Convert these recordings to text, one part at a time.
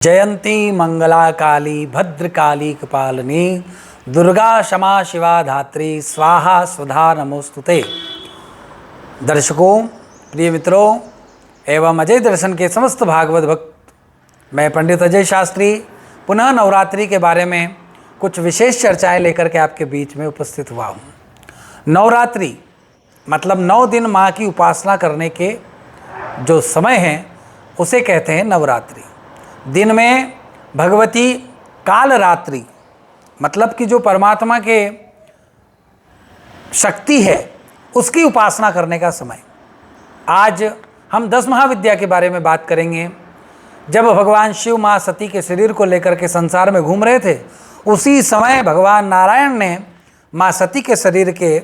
जयंती मंगला काली भद्रकाली कपालिनी दुर्गा क्षमा शिवा धात्री स्वाहा स्वधा नमोस्तुते। दर्शकों, प्रिय मित्रों एवं अजय दर्शन के समस्त भागवत भक्त, मैं पंडित अजय शास्त्री पुनः नवरात्रि के बारे में कुछ विशेष चर्चाएं लेकर के आपके बीच में उपस्थित हुआ हूँ। नवरात्रि मतलब 9 दिन माँ की उपासना करने के जो समय हैं उसे कहते हैं नवरात्रि। दिन में भगवती काल रात्रि मतलब कि जो परमात्मा के शक्ति है उसकी उपासना करने का समय। आज हम 10 महाविद्या के बारे में बात करेंगे। जब भगवान शिव माँ सती के शरीर को लेकर के संसार में घूम रहे थे, उसी समय भगवान नारायण ने माँ सती के शरीर के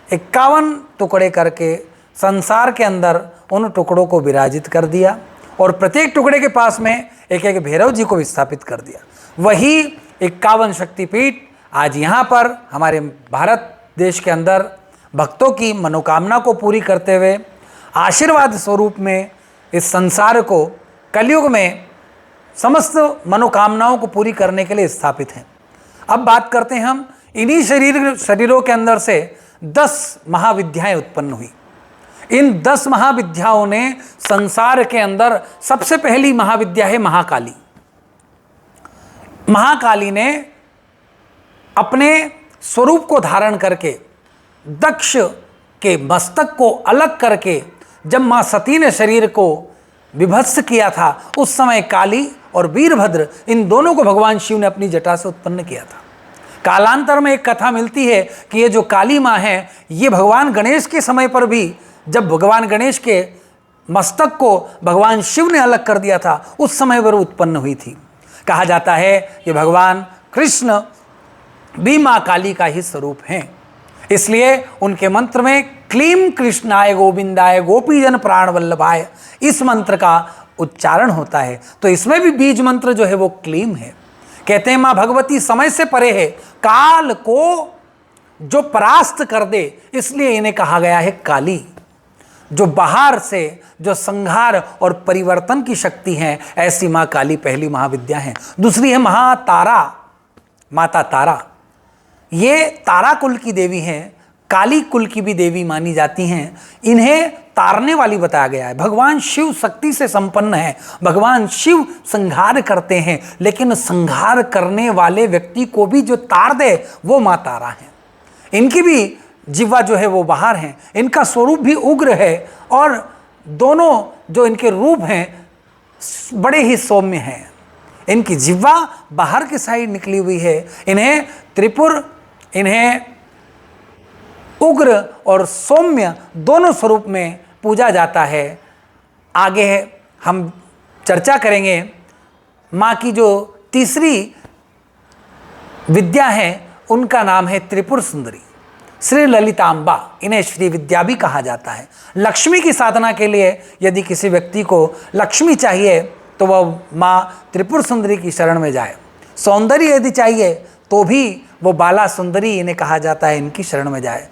51 टुकड़े करके संसार के अंदर उन टुकड़ों को विराजित कर दिया और प्रत्येक टुकड़े के पास में एक एक भैरव जी को विस्थापित कर दिया। वही 51 शक्तिपीठ आज यहाँ पर हमारे भारत देश के अंदर भक्तों की मनोकामना को पूरी करते हुए आशीर्वाद स्वरूप में इस संसार को कलयुग में समस्त मनोकामनाओं को पूरी करने के लिए स्थापित हैं। अब बात करते हैं हम इन्हीं शरीरों के अंदर से 10 महाविद्याएं उत्पन्न हुई। इन 10 महाविद्याओं ने संसार के अंदर सबसे पहली महाविद्या है महाकाली। महाकाली ने अपने स्वरूप को धारण करके दक्ष के मस्तक को अलग करके जब मां सती ने शरीर को विभत्स किया था, उस समय काली और वीरभद्र इन दोनों को भगवान शिव ने अपनी जटा से उत्पन्न किया था। कालांतर में एक कथा मिलती है कि ये जो काली माँ है, ये भगवान गणेश के समय पर भी जब भगवान गणेश के मस्तक को भगवान शिव ने अलग कर दिया था, उस समय वह उत्पन्न हुई थी। कहा जाता है कि भगवान कृष्ण भी माँ काली का ही स्वरूप हैं। इसलिए उनके मंत्र में क्लीम कृष्णाय गोविंदाय गोपीजन प्राण वल्लभाय इस मंत्र का उच्चारण होता है। तो इसमें भी बीज मंत्र जो है वो क्लीम है। कहते हैं माँ भगवती समय से परे है, काल को जो परास्त कर दे, इसलिए इन्हें कहा गया है काली। जो बाहर से जो संहार और परिवर्तन की शक्ति है, ऐसी माँ काली पहली महाविद्या है। दूसरी है महातारा, माता तारा। ये तारा कुल की देवी हैं, काली कुल की भी देवी मानी जाती हैं। इन्हें तारने वाली बताया गया है। भगवान शिव शक्ति से संपन्न है, भगवान शिव संहार करते हैं, लेकिन संहार करने वाले व्यक्ति को भी जो तार दे वो माँ तारा है। इनकी भी जिह्वा जो है वो बाहर है, इनका स्वरूप भी उग्र है और दोनों जो इनके रूप हैं बड़े ही सौम्य हैं। इनकी जिह्वा बाहर की साइड निकली हुई है। इन्हें त्रिपुर, इन्हें उग्र और सौम्य दोनों स्वरूप में पूजा जाता है। आगे हम चर्चा करेंगे माँ की जो तीसरी विद्या है, उनका नाम है त्रिपुर सुंदरी, श्री ललितांबा। इन्हें श्री विद्या भी कहा जाता है। लक्ष्मी की साधना के लिए यदि किसी व्यक्ति को लक्ष्मी चाहिए तो वह माँ त्रिपुर सुंदरी की शरण में जाए। सौंदर्य यदि चाहिए तो भी वो बाला सुंदरी इन्हें कहा जाता है, इनकी शरण में जाए।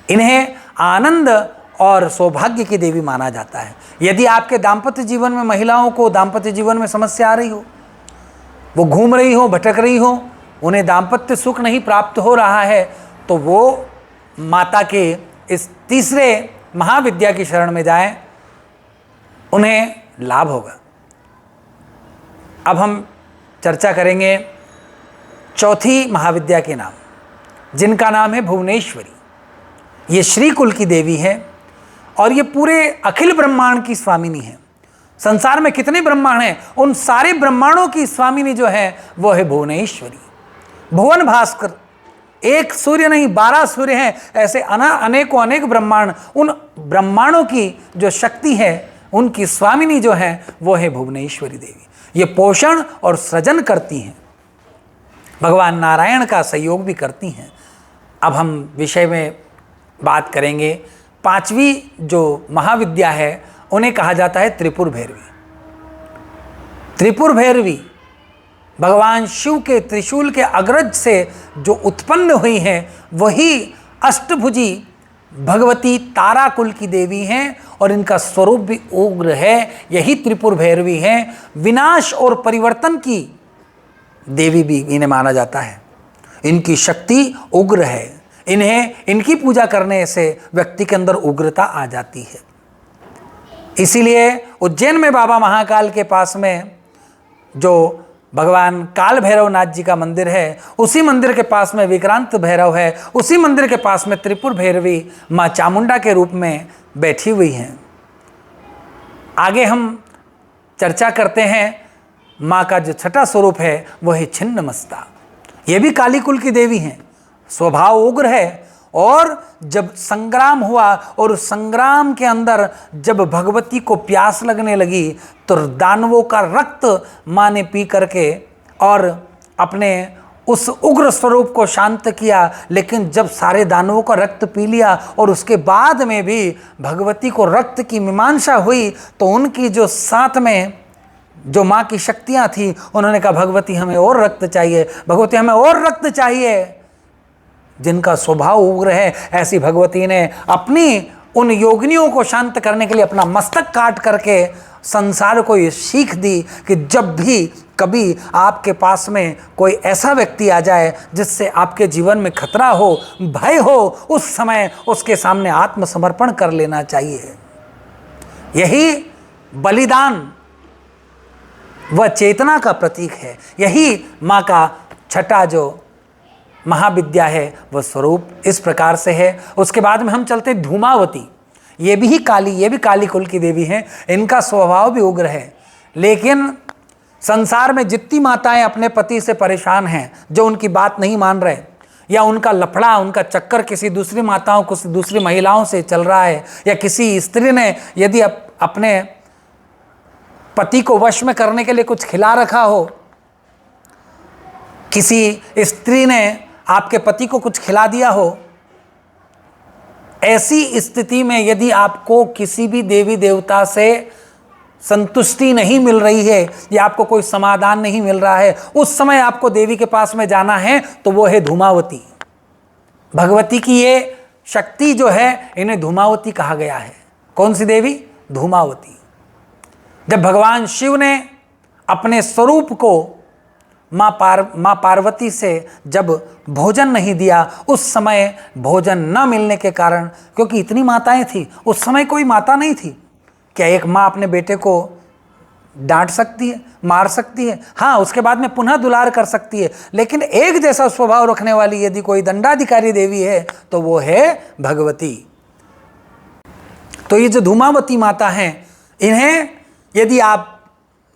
इन्हें आनंद और सौभाग्य की देवी माना जाता है। यदि आपके दाम्पत्य जीवन में महिलाओं को दाम्पत्य जीवन में समस्या आ रही हो, वो घूम रही हो, भटक रही हो, उन्हें दाम्पत्य सुख नहीं प्राप्त हो रहा है, तो वो माता के इस तीसरे महाविद्या की शरण में जाएं, उन्हें लाभ होगा। अब हम चर्चा करेंगे चौथी महाविद्या के नाम, जिनका नाम है भुवनेश्वरी। ये श्री कुल की देवी है और ये पूरे अखिल ब्रह्मांड की स्वामिनी है। संसार में कितने ब्रह्मांड हैं, उन सारे ब्रह्मांडों की स्वामिनी जो है वो है भुवनेश्वरी। भुवन भास्कर, एक सूर्य नहीं 12 सूर्य हैं, ऐसे अनेकों अनेक ब्रह्मांड, उन ब्रह्मांडों की जो शक्ति है, उनकी स्वामिनी जो है वो है भुवनेश्वरी देवी। ये पोषण और सृजन करती हैं, भगवान नारायण का सहयोग भी करती हैं। अब हम विषय में बात करेंगे। 5वीं जो महाविद्या है उन्हें कहा जाता है त्रिपुर भैरवी। त्रिपुर भैरवी भगवान शिव के त्रिशूल के अग्रज से जो उत्पन्न हुई हैं, वही अष्टभुजी भगवती तारा कुल की देवी हैं और इनका स्वरूप भी उग्र है। यही त्रिपुर भैरवी हैं। विनाश और परिवर्तन की देवी भी इन्हें माना जाता है। इनकी शक्ति उग्र है। इनकी पूजा करने से व्यक्ति के अंदर उग्रता आ जाती है। इसीलिए उज्जैन में बाबा महाकाल के पास में जो भगवान काल भैरवनाथ जी का मंदिर है, उसी मंदिर के पास में विक्रांत भैरव है, उसी मंदिर के पास में त्रिपुर भैरवी माँ चामुंडा के रूप में बैठी हुई हैं। आगे हम चर्चा करते हैं। माँ का जो छठा स्वरूप है वह है छिन्नमस्ता। ये भी काली कुल की देवी हैं। स्वभाव उग्र है। और जब संग्राम हुआ और उस संग्राम के अंदर जब भगवती को प्यास लगने लगी तो दानवों का रक्त माँ ने पी करके और अपने उस उग्र स्वरूप को शांत किया। लेकिन जब सारे दानवों का रक्त पी लिया और उसके बाद में भी भगवती को रक्त की मीमांसा हुई तो उनकी जो साथ में जो माँ की शक्तियाँ थी, उन्होंने कहा भगवती हमें और रक्त चाहिए, भगवती हमें और रक्त चाहिए। जिनका स्वभाव उग्र है, ऐसी भगवती ने अपनी उन योगिनियों को शांत करने के लिए अपना मस्तक काट करके संसार को ये सीख दी कि जब भी कभी आपके पास में कोई ऐसा व्यक्ति आ जाए जिससे आपके जीवन में खतरा हो, भय हो, उस समय उसके सामने आत्मसमर्पण कर लेना चाहिए। यही बलिदान व चेतना का प्रतीक है। यही माँ का छठा जो महाविद्या है वह स्वरूप इस प्रकार से है। उसके बाद में हम चलते धूमावती। ये भी काली कुल की देवी हैं। इनका स्वभाव भी उग्र है। लेकिन संसार में जितनी माताएं अपने पति से परेशान हैं, जो उनकी बात नहीं मान रहे, या उनका लफड़ा, उनका चक्कर किसी दूसरी माताओं को दूसरी महिलाओं से चल रहा है, या किसी स्त्री ने यदि अपने पति को वश में करने के लिए कुछ खिला रखा हो, किसी स्त्री ने आपके पति को कुछ खिला दिया हो, ऐसी स्थिति में यदि आपको किसी भी देवी देवता से संतुष्टि नहीं मिल रही है या आपको कोई समाधान नहीं मिल रहा है, उस समय आपको देवी के पास में जाना है तो वो है धूमावती। भगवती की ये शक्ति जो है, इन्हें धूमावती कहा गया है। कौन सी देवी? धूमावती। जब भगवान शिव ने अपने स्वरूप को माँ पार्वती से जब भोजन नहीं दिया, उस समय भोजन न मिलने के कारण, क्योंकि इतनी माताएं थी, उस समय कोई माता नहीं थी। क्या एक माँ अपने बेटे को डांट सकती है, मार सकती है? हाँ, उसके बाद में पुनः दुलार कर सकती है। लेकिन एक जैसा स्वभाव रखने वाली यदि कोई दंडाधिकारी देवी है तो वो है भगवती। तो ये जो धूमावती माता हैं, इन्हें यदि आप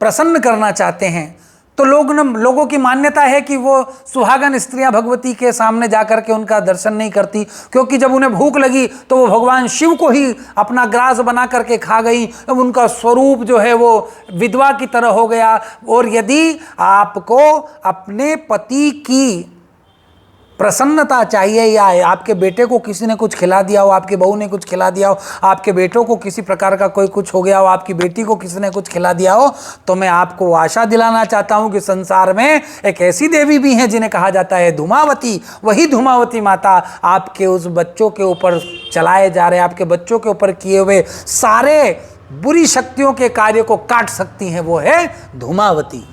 प्रसन्न करना चाहते हैं तो लोगों की मान्यता है कि वो सुहागन स्त्रियां भगवती के सामने जाकर के उनका दर्शन नहीं करती, क्योंकि जब उन्हें भूख लगी तो वो भगवान शिव को ही अपना ग्रास बना करके खा गई। अब उनका स्वरूप जो है वो विधवा की तरह हो गया। और यदि आपको अपने पति की प्रसन्नता चाहिए, या आपके बेटे को किसी ने कुछ खिला दिया हो, आपकी बहू ने कुछ खिला दिया हो, आपके बेटों को किसी प्रकार का कोई कुछ हो गया हो, आपकी बेटी को किसी ने कुछ खिला दिया हो, तो मैं आपको आशा दिलाना चाहता हूं कि संसार में एक ऐसी देवी भी हैं जिन्हें कहा जाता है धूमावती। वही धूमावती माता आपके उस बच्चों के ऊपर चलाए जा रहे, आपके बच्चों के ऊपर किए हुए सारे बुरी शक्तियों के कार्य को काट सकती हैं। वो है धूमावती।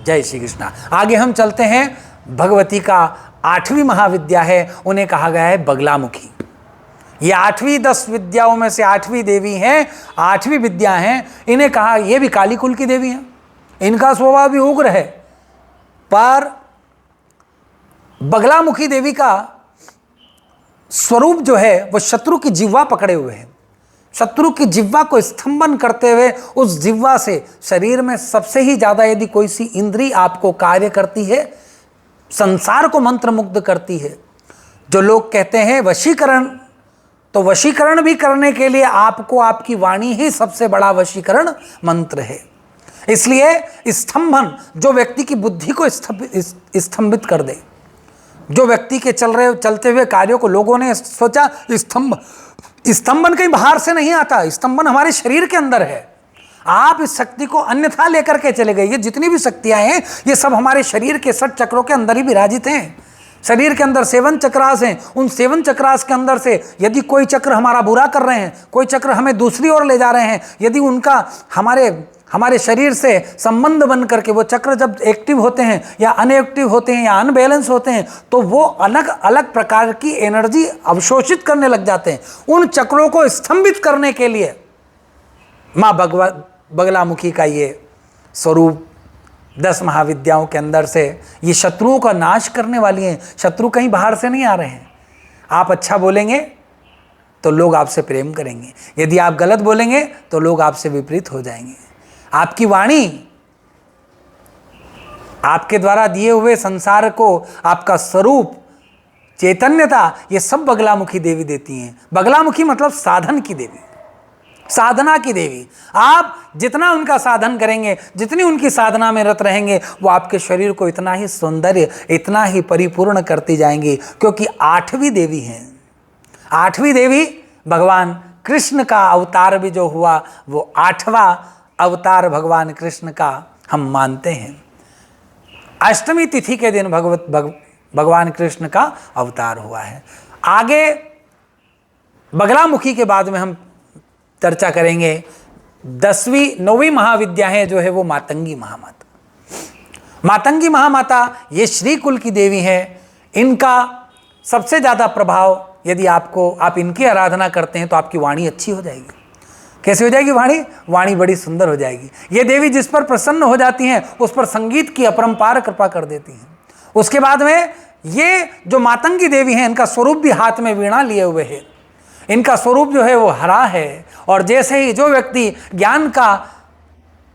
जय श्री कृष्णा। आगे हम चलते हैं। भगवती का 8वीं महाविद्या है, उन्हें कहा गया है बगलामुखी। ये 8वीं 10 विद्याओं में से 8वीं देवी हैं, 8वीं विद्या हैं। इन्हें कहा, ये भी काली कुल की देवी हैं। इनका स्वभाव भी उग्र है। पर बगलामुखी देवी का स्वरूप जो है वो शत्रु की जिह्वा पकड़े हुए है। शत्रु की जिह्वा को स्तंभन करते हुए उस जिह्वा से शरीर में सबसे ही ज्यादा यदि कोई सी इंद्री आपको कार्य करती है, संसार को मंत्रमुग्ध करती है। जो लोग कहते हैं वशीकरण, तो वशीकरण भी करने के लिए आपको आपकी वाणी ही सबसे बड़ा वशीकरण मंत्र है। इसलिए स्तंभन, जो व्यक्ति की बुद्धि को स्तंभित कर दे, जो व्यक्ति के चलते हुए कार्यों को लोगों ने सोचा स्तंभन कहीं बाहर से नहीं आता, स्तंभन हमारे शरीर के अंदर है। आप इस शक्ति को अन्यथा लेकर के चले गए। ये जितनी भी शक्तियां हैं ये सब हमारे शरीर के 60 चक्रों के अंदर ही विराजित हैं। शरीर के अंदर 7 चक्रास हैं, उन 7 चक्रास के अंदर से यदि कोई चक्र हमारा बुरा कर रहे हैं, कोई चक्र हमें दूसरी ओर ले जा रहे हैं, यदि उनका हमारे शरीर से संबंध बन करके वो चक्र जब एक्टिव होते हैं या अनएक्टिव होते हैं या अनबैलेंस होते हैं, तो वो अलग अलग प्रकार की एनर्जी अवशोषित करने लग जाते हैं। उन चक्रों को स्तंभित करने के लिए माँ बगलामुखी का ये स्वरूप 10 महाविद्याओं के अंदर से ये शत्रुओं का नाश करने वाली हैं। शत्रु कहीं बाहर से नहीं आ रहे हैं। आप अच्छा बोलेंगे तो लोग आपसे प्रेम करेंगे, यदि आप गलत बोलेंगे तो लोग आपसे विपरीत हो जाएंगे। आपकी वाणी, आपके द्वारा दिए हुए संसार को, आपका स्वरूप, चैतन्यता, ये सब बगलामुखी देवी देती हैं। बगलामुखी मतलब साधन की देवी, साधना की देवी। आप जितना उनका साधन करेंगे, जितनी उनकी साधना में रत रहेंगे, वो आपके शरीर को इतना ही सौंदर्य, इतना ही परिपूर्ण करती जाएंगी, क्योंकि 8वीं देवी हैं। 8वीं देवी भगवान कृष्ण का अवतार भी जो हुआ, वो 8वां अवतार भगवान कृष्ण का हम मानते हैं। अष्टमी तिथि के दिन भगवान कृष्ण का अवतार हुआ है। आगे बगलामुखी के बाद में हम चर्चा करेंगे 9वीं महाविद्या है जो है वो मातंगी महामाता। मातंगी महामाता ये श्री कुल की देवी है। इनका सबसे ज़्यादा प्रभाव, यदि आप इनकी आराधना करते हैं तो आपकी वाणी अच्छी हो जाएगी। कैसे हो जाएगी वाणी बड़ी सुंदर हो जाएगी। ये देवी जिस पर प्रसन्न हो जाती हैं उस पर संगीत की अपरंपार कृपा कर देती हैं। उसके बाद में ये जो मातंगी देवी हैं, इनका स्वरूप भी हाथ में वीणा लिए हुए है। इनका स्वरूप जो है वो हरा है, और जैसे ही जो व्यक्ति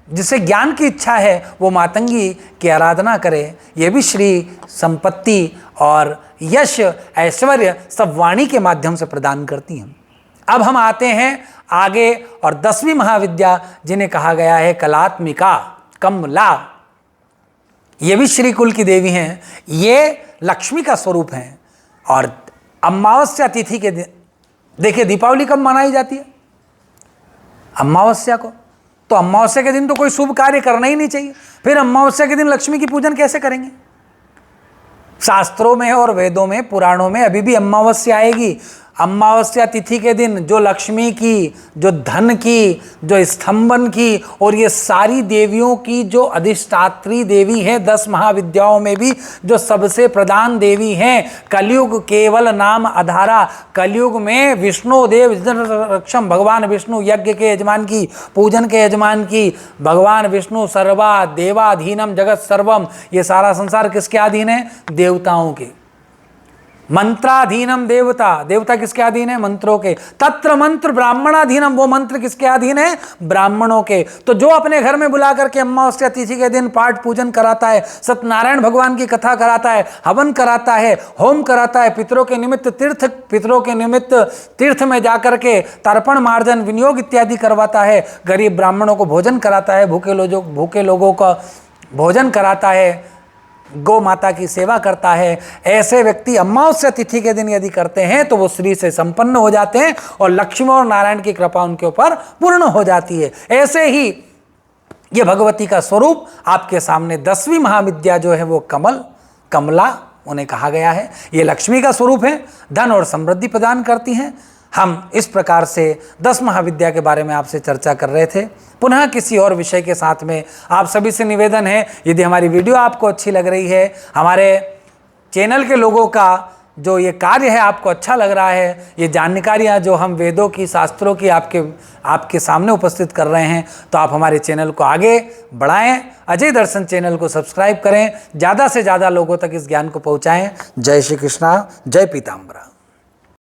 जिसे ज्ञान की इच्छा है वो मातंगी की आराधना करे, ये भी श्री संपत्ति और यश ऐश्वर्य सब वाणी के माध्यम से प्रदान करती हैं। अब हम आते हैं आगे, और 10वीं महाविद्या जिन्हें कहा गया है कलात्मिका, कमला। ये भी श्री कुल की देवी हैं। ये लक्ष्मी का स्वरूप हैं। और अमावस्या तिथि के दिन, देखिए दीपावली कब मनाई जाती है? अमावस्या को। तो अमावस्या के दिन तो कोई शुभ कार्य करना ही नहीं चाहिए, फिर अमावस्या के दिन लक्ष्मी की पूजन कैसे करेंगे? शास्त्रों में और वेदों में, पुराणों में अभी भी अमावस्या आएगी। अमावस्या तिथि के दिन जो लक्ष्मी की, जो धन की, जो स्तंभन की, और ये सारी देवियों की जो अधिष्ठात्री देवी है 10 महाविद्याओं में भी जो सबसे प्रधान देवी हैं, कलयुग केवल नाम आधारा। कलयुग में विष्णु देव रक्षम, भगवान विष्णु यज्ञ के यजमान की, पूजन के यजमान की, भगवान विष्णु सर्वा देवाधीनम जगत सर्वम। ये सारा संसार किसके अधीन है? देवताओं के। मंत्राधीनम देवता, देवता किसके अधीन है? मंत्रों के। तत्र मंत्र ब्राह्मणाधीनम, वो मंत्र किसके अधीन है? ब्राह्मणों के। तो जो अपने घर में बुला करके अमावस्या तिथि के दिन पाठ पूजन कराता है, सत्यनारायण भगवान की कथा कराता है, हवन कराता है, होम कराता है, पितरों के निमित्त तीर्थ में जाकर के तर्पण मार्जन विनियोग इत्यादि करवाता है, गरीब ब्राह्मणों को भोजन कराता है, भूखे लोगों का भोजन कराता है, गौ माता की सेवा करता है, ऐसे व्यक्ति अमावस्या तिथि के दिन यदि करते हैं तो वो श्री से संपन्न हो जाते हैं और लक्ष्मी और नारायण की कृपा उनके ऊपर पूर्ण हो जाती है। ऐसे ही ये भगवती का स्वरूप आपके सामने 10वीं महाविद्या जो है वो कमला उन्हें कहा गया है। ये लक्ष्मी का स्वरूप है, धन और समृद्धि प्रदान करती हैं। हम इस प्रकार से 10 महाविद्या के बारे में आपसे चर्चा कर रहे थे। पुनः किसी और विषय के साथ में आप सभी से निवेदन है, यदि हमारी वीडियो आपको अच्छी लग रही है, हमारे चैनल के लोगों का जो ये कार्य है आपको अच्छा लग रहा है, ये जानकारियाँ जो हम वेदों की, शास्त्रों की आपके सामने उपस्थित कर रहे हैं, तो आप हमारे चैनल को आगे बढ़ाएं। अजय दर्शन चैनल को सब्सक्राइब करें, ज़्यादा से ज़्यादा लोगों तक इस ज्ञान को पहुँचाएँ। जय श्री कृष्णा, जय पीताम्बरा।